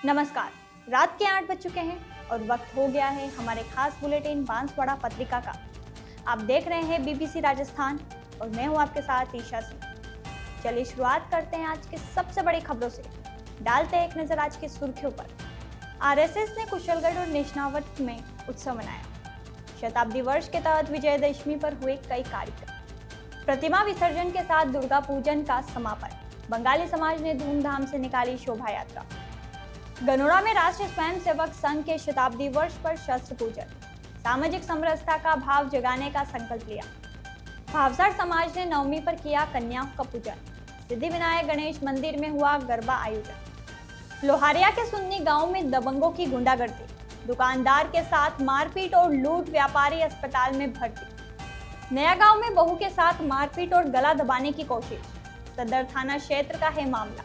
नमस्कार। रात के 8 बज चुके हैं और वक्त हो गया है हमारे खास बुलेटिन बांसवाड़ा पत्रिका का। आप देख रहे हैं बीबीसी राजस्थान और मैं हूं आपके साथ ईशा सिंह। चलिए शुरुआत करते हैं आज के सबसे बड़ी खबरों से। डालते हैं एक नजर आज की सुर्खियों पर। आरएसएस ने कुशलगढ़ और निशनावट में उत्सव मनाया। शताब्दी वर्ष के तहत विजयदशमी पर हुए कई कार्यक्रम। प्रतिमा विसर्जन के साथ दुर्गा पूजन का समापन। बंगाली समाज ने धूमधाम से निकाली शोभा यात्रा। गनोड़ा में राष्ट्रीय स्वयंसेवक संघ के शताब्दी वर्ष पर शस्त्र पूजन। सामाजिक समरसता का भाव जगाने का संकल्प लिया। भावसार समाज ने नवमी पर किया कन्याओं का पूजन। सिद्धिविनायक गणेश मंदिर में हुआ गरबा आयोजन। लोहारिया के सुन्नी गांव में दबंगों की गुंडागर्दी। दुकानदार के साथ मारपीट और लूट। व्यापारी अस्पताल में भर्ती। नया गांव में बहू के साथ मारपीट और गला दबाने की कोशिश। सदर थाना क्षेत्र का है मामला।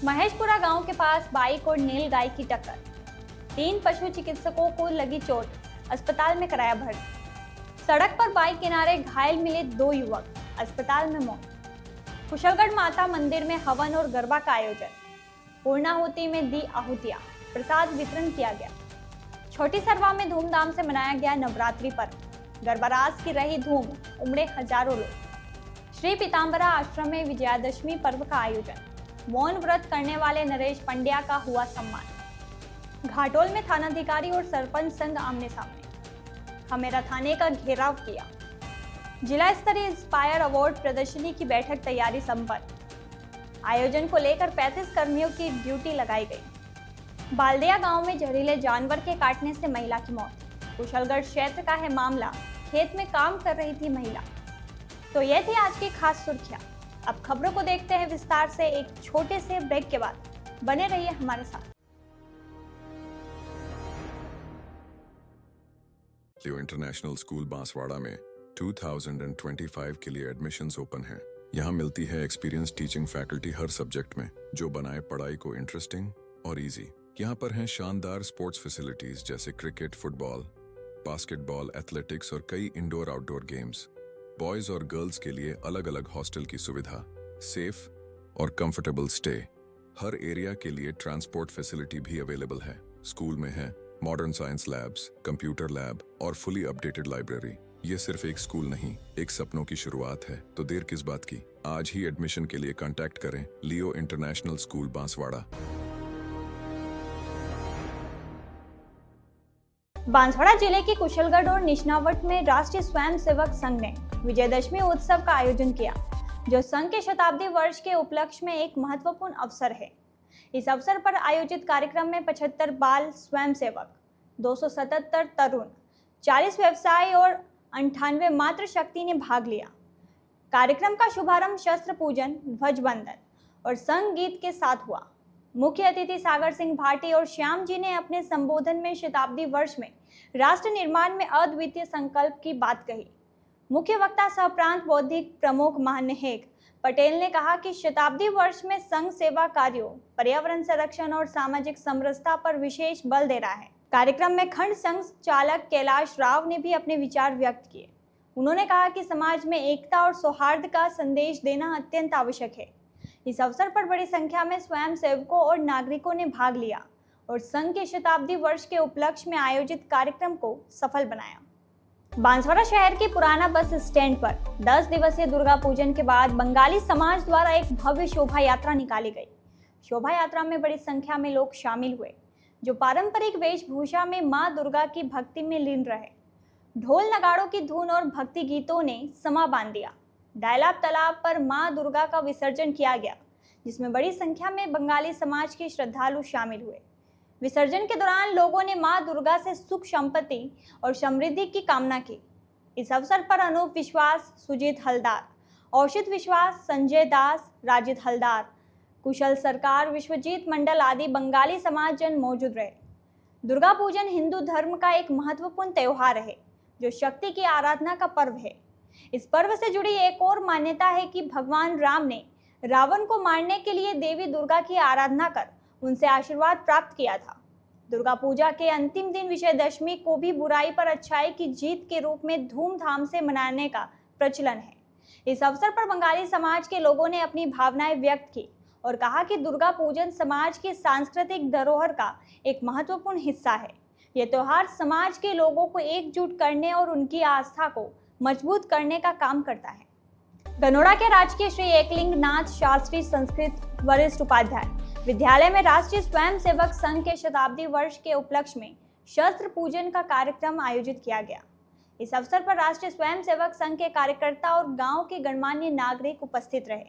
महेशपुरा गांव के पास बाइक और नीलगाय की टक्कर। 3 पशु चिकित्सकों को लगी चोट। अस्पताल में कराया भर्ती। सड़क पर बाइक किनारे घायल मिले 2 युवक। अस्पताल में मौत। कुशलगढ़ माता मंदिर में हवन और गरबा का आयोजन। पूर्णाहुति में दी आहुतियां। प्रसाद वितरण किया गया। छोटी सरवा में धूमधाम से मनाया गया नवरात्रि पर्व। गरबा रास की रही धूम। उमड़े हजारों लोग। श्री पीताम्बरा आश्रम में विजयादशमी पर्व का आयोजन। मौन व्रत करने वाले नरेश पंड्या का हुआ सम्मान। घाटोल में थानाधिकारी और सरपंच संघ आमने सामने। खमेरा थाने का घेराव किया। जिला स्तरीय इंस्पायर अवार्ड प्रदर्शनी की बैठक तैयारी संपन्न। आयोजन को लेकर 35 कर्मियों की ड्यूटी लगाई गई। बालदिया गांव में जहरीले जानवर के काटने से महिला की मौत। कुशलगढ़ क्षेत्र का है मामला। खेत में काम कर रही थी महिला। तो ये थी आज की खास सुर्खियां। अब खबरों को देखते हैं विस्तार से एक छोटे से ब्रेक के बाद। बने रहिए हमारे साथ। लियो इंटरनेशनल स्कूल बांसवाड़ा में 2025 के लिए एडमिशन्स ओपन हैं। यहाँ मिलती है एक्सपीरियंस टीचिंग फैकल्टी हर सब्जेक्ट में, जो बनाए पढ़ाई को इंटरेस्टिंग और इजी। यहाँ पर हैं शानदार स्पोर्ट्स फैसिलिटीज जैसे क्रिकेट, फुटबॉल, बास्केटबॉल, एथलेटिक्स और कई इंडोर आउटडोर गेम्स। बॉयज और गर्ल्स के लिए अलग अलग हॉस्टल की सुविधा, सेफ और कंफर्टेबल स्टे। हर एरिया के लिए ट्रांसपोर्ट फैसिलिटी भी अवेलेबल है। स्कूल में है modern science labs, computer lab और फुली अपडेटेड लाइब्रेरी। ये सिर्फ एक स्कूल नहीं, एक सपनों की शुरुआत है। तो देर किस बात की, आज ही एडमिशन के लिए कांटेक्ट करें लियो इंटरनेशनल स्कूल बांसवाड़ा। बांसवाड़ा जिले के कुशलगढ़ और निशनावट में राष्ट्रीय स्वयंसेवक संघ ने विजयदशमी उत्सव का आयोजन किया, जो संघ के शताब्दी वर्ष के उपलक्ष्य में एक महत्वपूर्ण अवसर है। इस अवसर पर आयोजित कार्यक्रम में 75 बाल स्वयंसेवक, 277 तरुण, 40 व्यवसायी और 98 मातृशक्ति ने भाग लिया। कार्यक्रम का शुभारंभ शस्त्र पूजन, ध्वजवंदन और संघ गीत के साथ हुआ। मुख्य अतिथि सागर सिंह भाटी और श्याम जी ने अपने संबोधन में शताब्दी वर्ष में राष्ट्र निर्माण में अद्वितीय संकल्प की बात कही। मुख्य वक्ता सह प्रांत बौद्धिक प्रमुख महानिहेक पटेल ने कहा कि शताब्दी वर्ष में संघ सेवा कार्यों, पर्यावरण संरक्षण और सामाजिक समरसता पर विशेष बल दे रहा है। कार्यक्रम में खंड संघ चालक कैलाश राव ने भी अपने विचार व्यक्त किए। उन्होंने कहा कि समाज में एकता और सौहार्द का संदेश देना अत्यंत आवश्यक है। इस अवसर पर बड़ी संख्या में स्वयंसेवकों और नागरिकों ने भाग लिया और संघ के शताब्दी वर्ष के उपलक्ष्य में आयोजित कार्यक्रम को सफल बनाया। बांसवाड़ा शहर के पुराना बस स्टैंड पर 10 दिवसीय दुर्गा पूजन के बाद बंगाली समाज द्वारा एक भव्य शोभा यात्रा निकाली गई। शोभा यात्रा में बड़ी संख्या में लोग शामिल हुए, जो पारंपरिक वेशभूषा में मां दुर्गा की भक्ति में लीन रहे। ढोल नगाड़ों की धुन और भक्ति गीतों ने समा बांध दिया। डायलाब तालाब पर मां दुर्गा का विसर्जन किया गया, जिसमें बड़ी संख्या में बंगाली समाज के श्रद्धालु शामिल हुए। विसर्जन के दौरान लोगों ने मां दुर्गा से सुख, संपत्ति और समृद्धि की कामना की। इस अवसर पर अनूप विश्वास, सुजीत हलदार, औषित विश्वास, संजय दास, राजित हलदार, कुशल सरकार, विश्वजीत मंडल आदि बंगाली समाज जन मौजूद रहे। दुर्गा पूजन हिंदू धर्म का एक महत्वपूर्ण त्योहार है, जो शक्ति की आराधना का पर्व है। इस पर्व से जुड़ी एक और मान्यता है कि भगवान राम ने रावण को मारने के लिए देवी दुर्गा की आराधना कर उनसे आशीर्वाद प्राप्त किया था। दुर्गा पूजा के अंतिम दिन विजयदशमी को भी बुराई पर अच्छाई की जीत के रूप में धूमधाम से मनाने का प्रचलन है। इस अवसर पर बंगाली समाज के लोगों ने अपनी भावनाएं व्यक्त की और कहा कि दुर्गा पूजन समाज की सांस्कृतिक धरोहर का एक महत्वपूर्ण हिस्सा है। यह त्योहार समाज के लोगों को एकजुट करने और उनकी आस्था को मजबूत करने का काम करता है। गनोड़ा के राजकीय श्री एकलिंग नाथ शास्त्री संस्कृत वरिष्ठ उपाध्याय विद्यालय में राष्ट्रीय स्वयंसेवक संघ के शताब्दी वर्ष के उपलक्ष्य में शस्त्र पूजन का कार्यक्रम आयोजित किया गया। इस अवसर पर राष्ट्रीय स्वयंसेवक संघ के कार्यकर्ता और गांव के गणमान्य नागरिक उपस्थित रहे।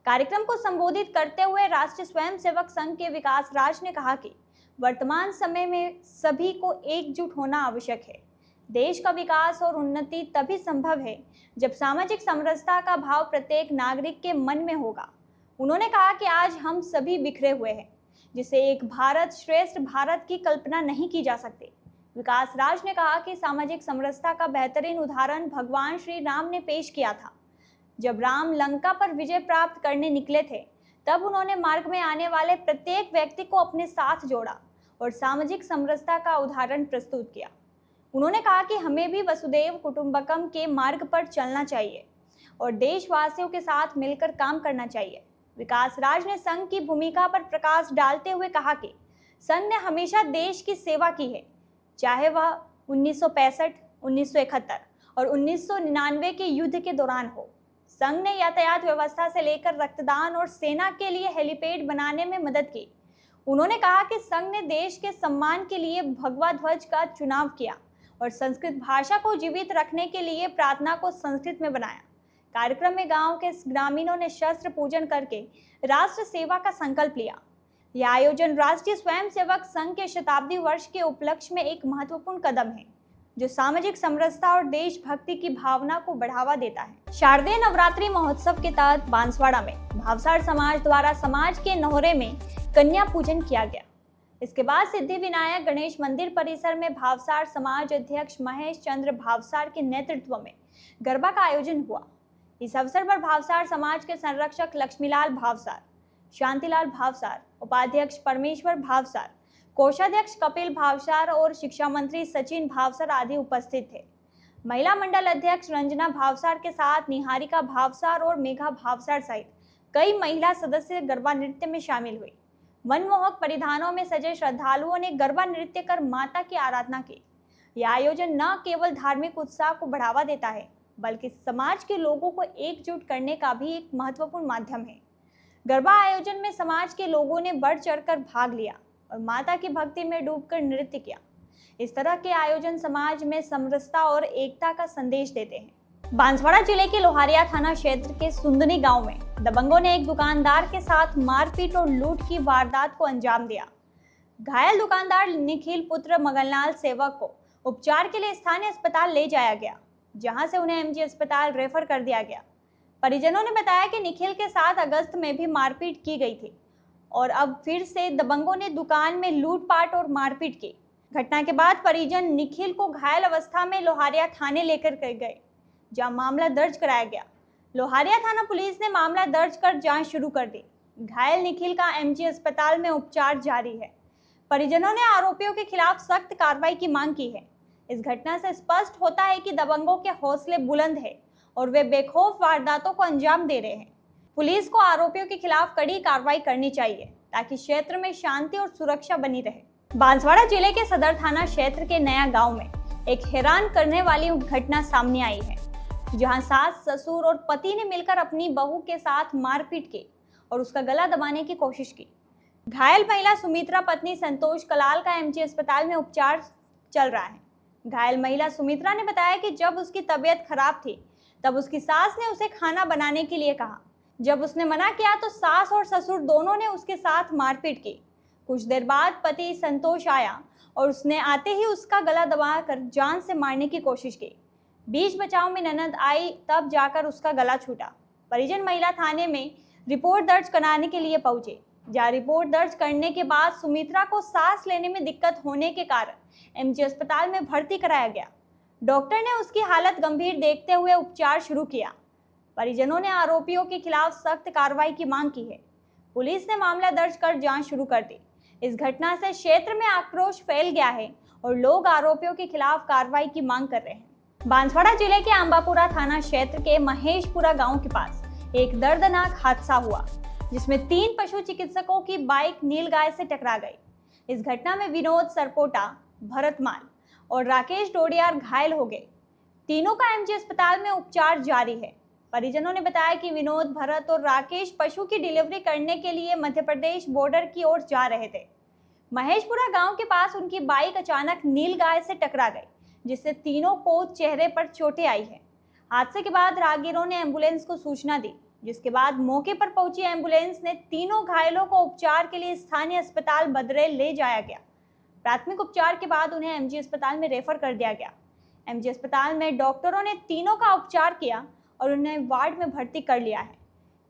कार्यक्रम को संबोधित करते हुए राष्ट्रीय स्वयंसेवक संघ के विकास राज ने कहा कि वर्तमान समय में सभी को एकजुट होना आवश्यक है। देश का विकास और उन्नति तभी संभव है जब सामाजिक समरसता का भाव प्रत्येक नागरिक के मन में होगा। उन्होंने कहा कि आज हम सभी बिखरे हुए हैं, जिसे एक भारत श्रेष्ठ भारत की कल्पना नहीं की जा सकती। विकास राज ने कहा कि सामाजिक समरसता का बेहतरीन उदाहरण भगवान श्री राम ने पेश किया था। जब राम लंका पर विजय प्राप्त करने निकले थे, तब उन्होंने मार्ग में आने वाले प्रत्येक व्यक्ति को अपने साथ जोड़ा और सामाजिक समरसता का उदाहरण प्रस्तुत किया। उन्होंने कहा कि हमें भी वसुदेव कुटुंबकम के मार्ग पर चलना चाहिए और देशवासियों के साथ मिलकर काम करना चाहिए। विकास राज ने संघ की भूमिका पर प्रकाश डालते हुए कहा कि संघ ने हमेशा देश की सेवा की है, चाहे वह 1965, 1971 और 1999 के युद्ध के दौरान हो। संघ ने यातायात व्यवस्था से लेकर रक्तदान और सेना के लिए हेलीपैड बनाने में मदद की। उन्होंने कहा कि संघ ने देश के सम्मान के लिए भगवा ध्वज का चुनाव किया और संस्कृत भाषा को जीवित रखने के लिए प्रार्थना को संस्कृत में बनाया। कार्यक्रम में गांव के ग्रामीणों ने शस्त्र पूजन करके राष्ट्र सेवा का संकल्प लिया। यह आयोजन राष्ट्रीय स्वयंसेवक संघ के शताब्दी वर्ष के उपलक्ष्य में एक महत्वपूर्ण कदम है, जो सामाजिक समरसता और देशभक्ति की भावना को बढ़ावा देता है। शारदीय नवरात्रि महोत्सव के तहत बांसवाड़ा में भावसार समाज द्वारा समाज के नौरे में कन्या पूजन किया गया। इसके बाद सिद्धि विनायक गणेश मंदिर परिसर में भावसार समाज अध्यक्ष महेश चंद्र भावसार के नेतृत्व में गरबा का आयोजन हुआ। इस अवसर पर भावसार समाज के संरक्षक लक्ष्मीलाल भावसार, शांतिलाल भावसार, उपाध्यक्ष परमेश्वर भावसार, कोषाध्यक्ष कपिल भावसार और शिक्षा मंत्री सचिन भावसार आदि उपस्थित थे। महिला मंडल अध्यक्ष रंजना भावसार के साथ निहारिका भावसार और मेघा भावसार सहित कई महिला सदस्य गरबा नृत्य में शामिल हुई। मनमोहक परिधानों में सजे श्रद्धालुओं ने गरबा नृत्य कर माता की आराधना की। यह आयोजन न केवल धार्मिक उत्साह को बढ़ावा देता है, बल्कि समाज के लोगों को एकजुट करने का भी एक महत्वपूर्ण माध्यम है। गरबा आयोजन में समाज के लोगों ने बढ़ चढ़कर भाग लिया और माता की भक्ति में डूबकर नृत्य किया। इस तरह के आयोजन समाज में समरसता और एकता का संदेश देते हैं। बांसवाड़ा जिले के लोहारिया थाना क्षेत्र के सुंदनी गांव में दबंगों ने एक दुकानदार के साथ मारपीट और लूट की वारदात को अंजाम दिया। घायल दुकानदार निखिल पुत्र मगनलाल सेवक को उपचार के लिए स्थानीय अस्पताल ले जाया गया, जहां से उन्हें एमजी अस्पताल रेफर कर दिया गया। परिजनों ने बताया कि निखिल के साथ अगस्त में भी मारपीट की गई थी और अब फिर से दबंगों ने दुकान में लूटपाट और मारपीट की। घटना के बाद परिजन निखिल को घायल अवस्था में लोहारिया थाने लेकर गए, जहां मामला दर्ज कराया गया। लोहारिया थाना पुलिस ने मामला दर्ज कर जांच शुरू कर दी। घायल निखिल का एमजी अस्पताल में उपचार जारी है। परिजनों ने आरोपियों के खिलाफ सख्त कार्रवाई की मांग की है। इस घटना से स्पष्ट होता है कि दबंगों के हौसले बुलंद है और वे बेखौफ वारदातों को अंजाम दे रहे हैं। पुलिस को आरोपियों के खिलाफ कड़ी कार्रवाई करनी चाहिए ताकि क्षेत्र में शांति और सुरक्षा बनी रहे। बांसवाड़ा जिले के सदर थाना क्षेत्र के नया गांव में एक हैरान करने वाली घटना सामने आई है, जहां सास, ससुर और पति ने मिलकर अपनी बहू के साथ मारपीट की और उसका गला दबाने की कोशिश की। घायल महिला सुमित्रा पत्नी संतोष कलाल का एमजी अस्पताल में उपचार चल रहा है। घायल महिला सुमित्रा ने बताया कि जब उसकी तबीयत खराब थी, तब उसकी सास ने उसे खाना बनाने के लिए कहा। जब उसने मना किया तो सास और ससुर दोनों ने उसके साथ मारपीट की। कुछ देर बाद पति संतोष आया और उसने आते ही उसका गला दबाकर जान से मारने की कोशिश की। बीच बचाव में ननद आई, तब जाकर उसका गला छूटा। परिजन महिला थाने में रिपोर्ट दर्ज कराने के लिए पहुंचे, जहां रिपोर्ट दर्ज करने के बाद सुमित्रा को सांस लेने में दिक्कत होने के कारण एमजी अस्पताल में भर्ती कराया गया। डॉक्टर ने उसकी हालत गंभीर देखते हुए उपचार शुरू किया। परिजनों ने आरोपियों के खिलाफ सख्त कार्रवाई की मांग की है। पुलिस ने मामला दर्ज कर जांच शुरू कर दी। इस घटना से क्षेत्र में आक्रोश फैल गया है और लोग आरोपियों के खिलाफ कार्रवाई की मांग कर रहे हैं। बांसवाड़ा जिले के अंबापुरा थाना क्षेत्र के महेशपुरा गांव के पास एक दर्दनाक हादसा हुआ। जिसमें 3 पशु चिकित्सकों की बाइक नीलगाय से टकरा गई। इस घटना में विनोद सरपोटा, भरत माल और राकेश डोडियार घायल हो गए। तीनों का एमजी अस्पताल में उपचार जारी है। परिजनों ने बताया कि विनोद, भरत और राकेश पशु की डिलीवरी करने के लिए मध्य प्रदेश बॉर्डर की ओर जा रहे थे। महेशपुरा गांव के पास उनकी बाइक अचानक नीलगाय से टकरा गई, जिससे तीनों को चेहरे पर चोटें आई हैं। हादसे के बाद राहगीरों ने एम्बुलेंस को सूचना दी, जिसके बाद मौके पर पहुंची एम्बुलेंस ने तीनों घायलों को उपचार के लिए स्थानीय अस्पताल बदरे ले जाया गया। प्राथमिक उपचार के बाद उन्हें एमजी अस्पताल में रेफर कर दिया गया। एमजी अस्पताल में डॉक्टरों ने तीनों का उपचार किया और उन्हें वार्ड में भर्ती कर लिया है।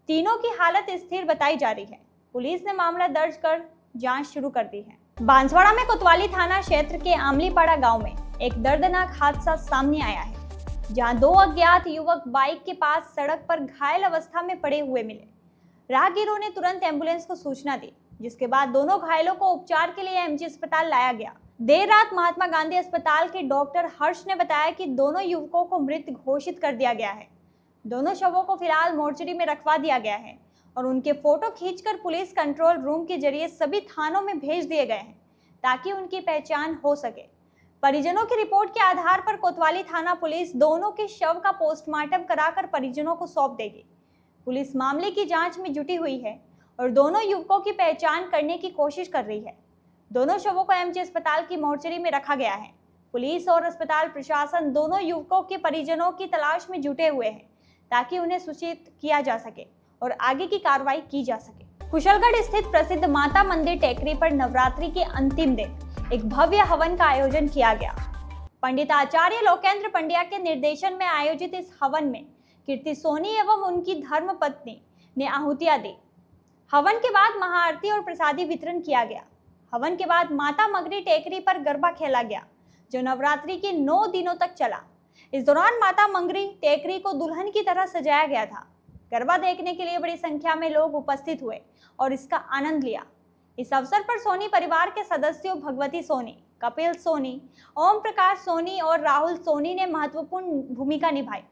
तीनों की हालत स्थिर बताई जा रही है। पुलिस ने मामला दर्ज कर जांच शुरू कर दी है। बांसवाड़ा में कोतवाली थाना क्षेत्र के आमलीपाड़ा गांव में एक दर्दनाक हादसा सामने आया है, जहां 2 अज्ञात युवक बाइक के पास सड़क पर घायल अवस्था में पड़े हुए मिले। राहगीरों ने तुरंत एम्बुलेंस को सूचना दी, जिसके बाद दोनों घायलों को उपचार के लिए एमजी अस्पताल लाया गया। देर रात महात्मा गांधी अस्पताल के डॉक्टर हर्ष ने बताया कि दोनों युवकों को मृत घोषित कर दिया गया है। दोनों शवों को फिलहाल मोर्चरी में रखवा दिया गया है और उनके फोटो खींचकर पुलिस कंट्रोल रूम के जरिए सभी थानों में भेज दिए गए हैं, ताकि उनकी पहचान हो सके। परिजनों की रिपोर्ट के आधार पर कोतवाली थाना पुलिस दोनों के शव का पोस्टमार्टम कराकर परिजनों को सौंप देगी। पुलिस मामले की जांच में जुटी हुई है और दोनों युवकों की पहचान करने की कोशिश कर रही है। दोनों शवों को एमजी अस्पताल की मोर्चरी में रखा गया है। पुलिस और अस्पताल प्रशासन दोनों युवकों के परिजनों की तलाश में जुटे हुए हैं, ताकि उन्हें सूचित किया जा सके और आगे की कार्रवाई की जा सके। कुशलगढ़ स्थित प्रसिद्ध माता मंदिर टेकरी पर नवरात्रि के अंतिम दिन एक भव्य हवन का आयोजन किया गया। पंडित आचार्य लोकेंद्र पंड्या के निर्देशन में आयोजित इस हवन में कीर्ति सोनी एवं उनकी धर्मपत्नी ने आहुतियां दी। हवन के बाद महाआरती और प्रसादी वितरण किया गया। हवन के बाद माता मगरी टेकरी पर गरबा खेला गया, जो नवरात्रि के 9 दिनों तक चला। इस दौरान माता मंगरी टेकरी को दुल्हन की तरह सजाया गया था। गरबा देखने के लिए बड़ी संख्या में लोग उपस्थित हुए और इसका आनंद लिया। इस अवसर पर सोनी परिवार के सदस्यों भगवती सोनी, कपिल सोनी, ओम प्रकाश सोनी और राहुल सोनी ने महत्वपूर्ण भूमिका निभाई।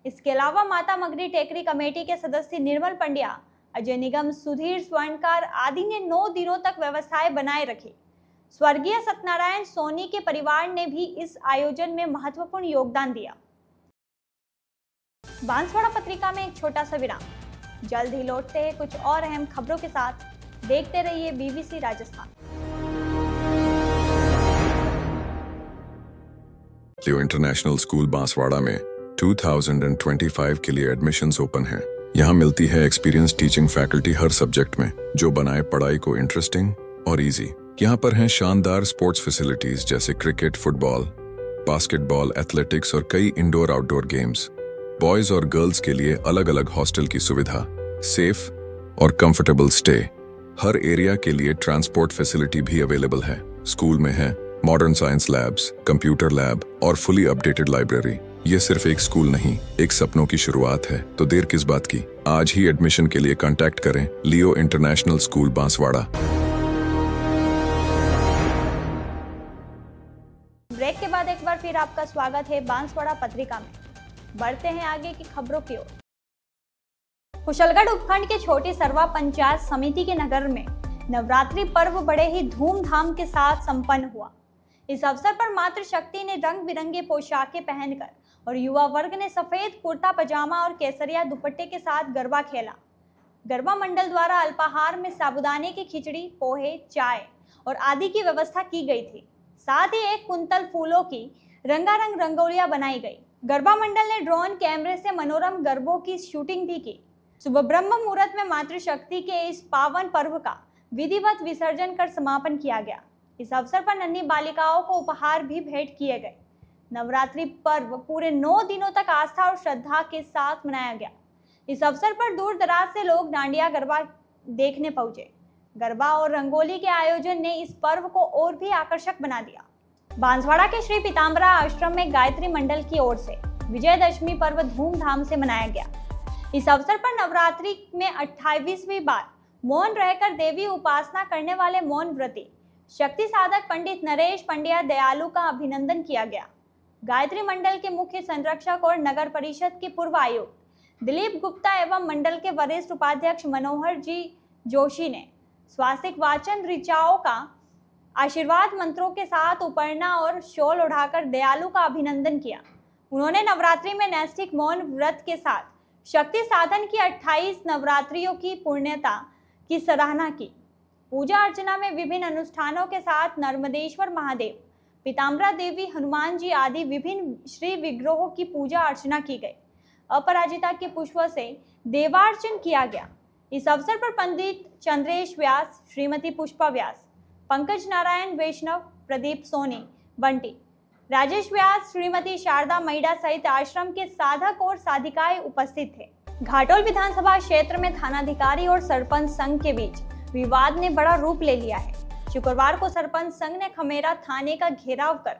इसके अलावा माता मगरी टेकरी कमेटी के सदस्य निर्मल पंड्या, अजय निगम, सुधीर स्वर्णकार आदि ने 9 दिनों तक व्यवस्थाएं बनाए रखी। स्वर्गीय सत्यनारायण सोनी के परिवार ने भी इस आयोजन में महत्वपूर्ण योगदान दिया। बांसवाड़ा पत्रिका में एक छोटा सा विराम। जल्द ही लौटते हैं कुछ और अहम खबरों के साथ। देखते रहिए बीबीसी राजस्थान। लियो इंटरनेशनल स्कूल बांसवाड़ा में 2025 के लिए एडमिशन्स ओपन हैं। यहाँ मिलती है एक्सपीरियंस टीचिंग फैकल्टी हर सब्जेक्ट में, जो बनाए पढ़ाई को इंटरेस्टिंग और इजी। यहाँ पर हैं शानदार स्पोर्ट्स फैसिलिटीज जैसे क्रिकेट, फुटबॉल, बास्केटबॉल, एथलेटिक्स और कई इंडोर आउटडोर गेम्स। बॉयज और गर्ल्स के लिए अलग अलग हॉस्टल की सुविधा, सेफ और कंफर्टेबल स्टे। हर एरिया के लिए ट्रांसपोर्ट फैसिलिटी भी अवेलेबल है। स्कूल में है modern science labs, computer lab और फुली अपडेटेड लाइब्रेरी। ये सिर्फ एक स्कूल नहीं, एक सपनों की शुरुआत है। तो देर किस बात की, आज ही एडमिशन के लिए कांटेक्ट करें लियो इंटरनेशनल स्कूल बांसवाड़ा। ब्रेक के बाद एक बार फिर आपका स्वागत है बांसवाड़ा पत्रिका में। बढ़ते हैं आगे की खबरों की ओर। कुशलगढ़ उपखंड के छोटी सरवा पंचायत समिति के नगर में नवरात्रि पर्व बड़े ही धूमधाम के साथ संपन्न हुआ। इस अवसर पर मातृशक्ति ने रंग बिरंगे पोशाकें पहनकर और युवा वर्ग ने सफेद कुर्ता पजामा और केसरिया दुपट्टे के साथ गरबा खेला। गरबा मंडल द्वारा अल्पाहार में साबुदाने की खिचड़ी, पोहे, चाय और आदि की व्यवस्था की गई थी। साथ ही एक कुंतल फूलों की रंगारंग रंगोलियां बनाई गई। गरबा मंडल ने ड्रोन कैमरे से मनोरम गरबों की शूटिंग भी की। सुबह ब्रह्म मुहूर्त में मातृशक्ति के इस पावन पर्व का विधिवत विसर्जन कर समापन किया गया। इस अवसर पर नन्ही बालिकाओं को उपहार भी भेंट किए गए। नवरात्रि पर्व पूरे 9 दिनों तक आस्था और श्रद्धा के साथ मनाया गया। इस अवसर पर दूर दराज से लोग डांडिया गरबा देखने पहुंचे। गरबा और रंगोली के आयोजन ने इस पर्व को और भी आकर्षक बना दिया। बांसवाड़ा के श्री पीताम्बरा आश्रम में गायत्री मंडल की ओर से विजयदशमी पर्व धूमधाम से मनाया गया। इस अवसर पर नवरात्रि में 28वीं बार मौन रहकर देवी उपासना करने वाले मौन व्रती शक्ति साधक पंडित नरेश पंड्या दयालु का अभिनंदन किया गया। गायत्री मंडल के मुख्य संरक्षक और नगर परिषद के पूर्व आयुक्त दिलीप गुप्ता एवं मंडल के वरिष्ठ उपाध्यक्ष मनोहर जी जोशी ने स्वास्तिक वाचन ऋचाओं का आशीर्वाद मंत्रों के साथ उपरना और शॉल उठाकर दयालु का अभिनंदन किया। उन्होंने नवरात्रि में नैष्ठिक मौन व्रत के साथ शक्ति साधन की 28 नवरात्रियों की पुण्यता की सराहना की। पूजा अर्चना में विभिन्न अनुष्ठानों के साथ नर्मदेश्वर महादेव, पीताम्बरा देवी, हनुमान जी आदि विभिन्न श्री विग्रहों की पूजा अर्चना की गई। अपराजिता के पुष्पों से देवार्चन किया गया। इस अवसर पर पंडित चंद्रेश व्यास, श्रीमती पुष्पा व्यास, पंकज नारायण वैष्णव, प्रदीप सोनी, बंटी, राजेश व्यास, श्रीमती शारदा मैडा सहित आश्रम के साधक और साधिकाएं उपस्थित थे। घाटोल विधानसभा क्षेत्र में थानाधिकारी और सरपंच संघ के बीच विवाद ने बड़ा रूप ले लिया है। शुक्रवार को सरपंच संघ ने खमेरा थाने का घेराव कर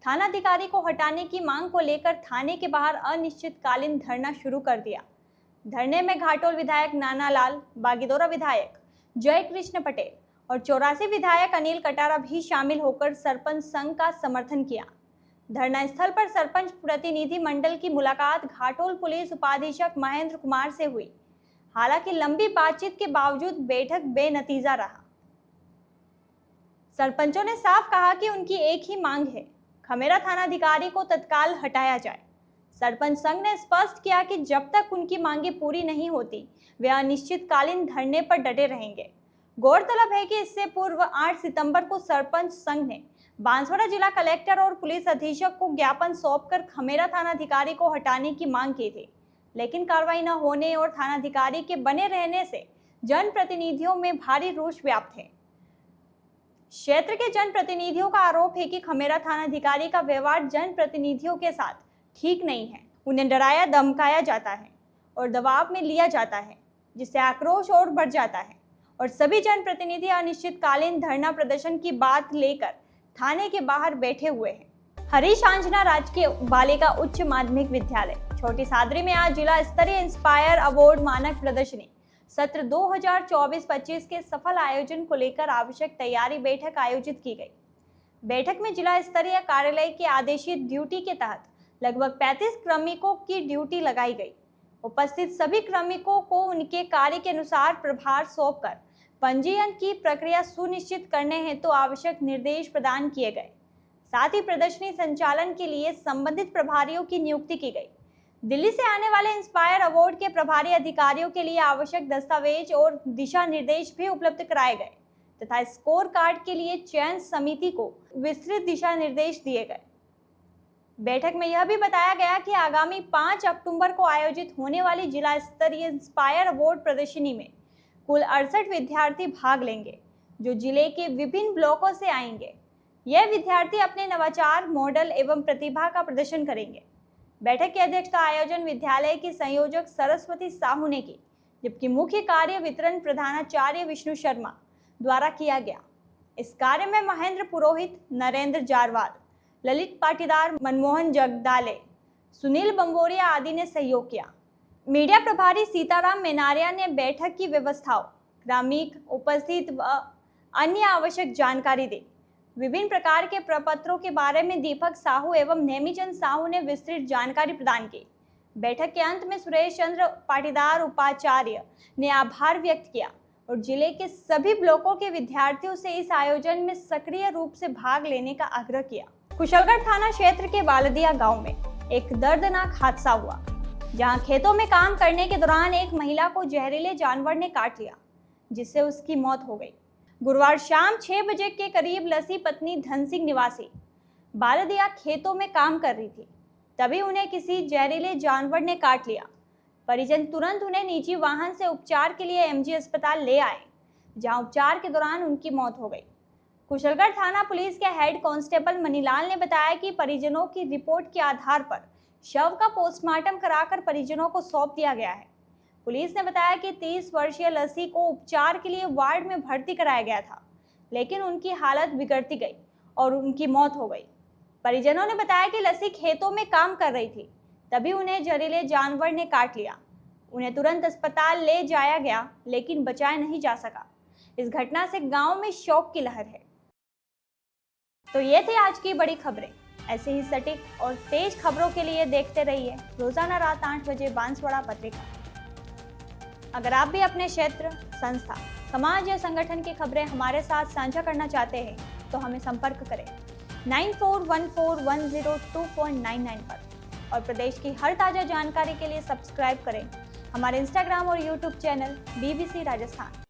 थानाधिकारी को हटाने की मांग को लेकर थाने के बाहर अनिश्चितकालीन धरना शुरू कर दिया। धरने में घाटोल विधायक नानालाल, बागीदोरा विधायक जय कृष्ण पटेल और 84 विधायक अनिल कटारा भी शामिल होकर सरपंच संघ का समर्थन किया। धरना स्थल पर सरपंच प्रतिनिधि मंडल की मुलाकात घाटोल पुलिस उपाधीक्षक महेंद्र कुमार से हुई। हालांकि लंबी बातचीत के बावजूद बैठक बेनतीजा रहा। सरपंचों ने साफ कहा कि उनकी एक ही मांग है, खमेरा थानाधिकारी को तत्काल हटाया जाए। सरपंच संघ ने स्पष्ट किया कि जब तक उनकी मांगें पूरी नहीं होती वे अनिश्चितकालीन धरने पर डटे रहेंगे। गौरतलब है कि इससे पूर्व 8 सितंबर को सरपंच संघ ने बांसवाड़ा जिला कलेक्टर और पुलिस अधीक्षक को ज्ञापन सौंपकर खमेरा थानाधिकारी को हटाने की मांग की थी, लेकिन कार्रवाई न होने और थानाधिकारी के बने रहने से जनप्रतिनिधियों में भारी रोष व्याप्त है। क्षेत्र के जनप्रतिनिधियों का आरोप है कि खमेरा थानाधिकारी का व्यवहार जनप्रतिनिधियों के साथ ठीक नहीं है। उन्हें डराया धमकाया जाता है और दबाव में लिया जाता है, जिससे आक्रोश और बढ़ जाता है और सभी जनप्रतिनिधि अनिश्चितकालीन धरना प्रदर्शन की बात लेकर थाने के बाहर बैठे हुए हैं। हरीश आंजना राजकीय बालिका उच्च माध्यमिक विद्यालय छोटी सादरी में आज जिला स्तरीय इंस्पायर अवार्ड मानक प्रदर्शनी सत्र 2024-25 के सफल आयोजन को लेकर आवश्यक तैयारी बैठक आयोजित की गई। बैठक में जिला स्तरीय कार्यालय के आदेशित ड्यूटी के तहत लगभग 35 क्रमिकों की ड्यूटी लगाई गई। उपस्थित सभी क्रमिकों को उनके कार्य के अनुसार प्रभार सौंपकर पंजीयन की प्रक्रिया सुनिश्चित करने हेतु आवश्यक निर्देश प्रदान किए गए। साथ ही प्रदर्शनी संचालन के लिए संबंधित प्रभारियों की नियुक्ति की गई। दिल्ली से आने वाले इंस्पायर अवार्ड के प्रभारी अधिकारियों के लिए आवश्यक दस्तावेज और दिशा निर्देश भी उपलब्ध कराए गए तथा स्कोर कार्ड के लिए चयन समिति को विस्तृत दिशा निर्देश दिए गए। बैठक में यह भी बताया गया कि आगामी 5 अक्टूबर को आयोजित होने वाली जिला स्तरीय इंस्पायर अवार्ड प्रदर्शनी में कुल 68 विद्यार्थी भाग लेंगे, जो जिले के विभिन्न ब्लॉकों से आएंगे। यह विद्यार्थी अपने नवाचार, मॉडल एवं प्रतिभा का प्रदर्शन करेंगे। बैठक की अध्यक्षता आयोजन विद्यालय की संयोजक सरस्वती साहू ने की, जबकि मुख्य कार्य वितरण प्रधानाचार्य विष्णु शर्मा द्वारा किया गया। इस कार्य में महेंद्र पुरोहित, नरेंद्र जारवाल, ललित पाटीदार, मनमोहन जगदाले, सुनील बंबोरिया आदि ने सहयोग किया। मीडिया प्रभारी सीताराम मेनारिया ने बैठक की व्यवस्थाओं, ग्रामीण उपस्थित व अन्य आवश्यक जानकारी दी। विभिन्न प्रकार के प्रपत्रों के बारे में दीपक साहू एवं नेमीचंद साहू ने विस्तृत जानकारी प्रदान की। बैठक के अंत में सुरेश चंद्र पाटीदार उपाचार्य ने आभार व्यक्त किया और जिले के सभी ब्लॉकों के विद्यार्थियों से इस आयोजन में सक्रिय रूप से भाग लेने का आग्रह किया। कुशलगढ़ थाना क्षेत्र के बालदिया गांव में एक दर्दनाक हादसा हुआ, जहां खेतों में काम करने के दौरान एक महिला को जहरीले जानवर ने काट लिया, जिससे उसकी मौत हो गई। गुरुवार शाम 6 बजे के करीब लसी पत्नी धन सिंह निवासी बालदिया खेतों में काम कर रही थी, तभी उन्हें किसी जहरीले जानवर ने काट लिया। परिजन तुरंत उन्हें निजी वाहन से उपचार के लिए एमजी अस्पताल ले आए, जहां उपचार के दौरान उनकी मौत हो गई। कुशलगढ़ थाना पुलिस के हेड कांस्टेबल मनीलाल ने बताया कि परिजनों की रिपोर्ट के आधार पर शव का पोस्टमार्टम कराकर परिजनों को सौंप दिया गया है। पुलिस ने बताया कि 30 वर्षीय लसी को उपचार के लिए वार्ड में भर्ती कराया गया था, लेकिन उनकी हालत बिगड़ती गई और उनकी मौत हो गई। परिजनों ने बताया कि लसी खेतों में काम कर रही थी, तभी उन्हें जहरीले जानवर ने काट लिया। उन्हें तुरंत अस्पताल ले जाया गया, लेकिन बचाया नहीं जा सका। इस घटना से गांव में शोक की लहर है। तो ये थी आज की बड़ी खबरें। ऐसे ही सटीक और तेज खबरों के लिए देखते रहिए रोजाना रात 8 बजे बांसवाड़ा पत्रिका। अगर आप भी अपने क्षेत्र, संस्था, समाज या संगठन की खबरें हमारे साथ साझा करना चाहते हैं तो हमें संपर्क करें 9414102499 पर और प्रदेश की हर ताजा जानकारी के लिए सब्सक्राइब करें हमारे इंस्टाग्राम और यूट्यूब चैनल BBC राजस्थान।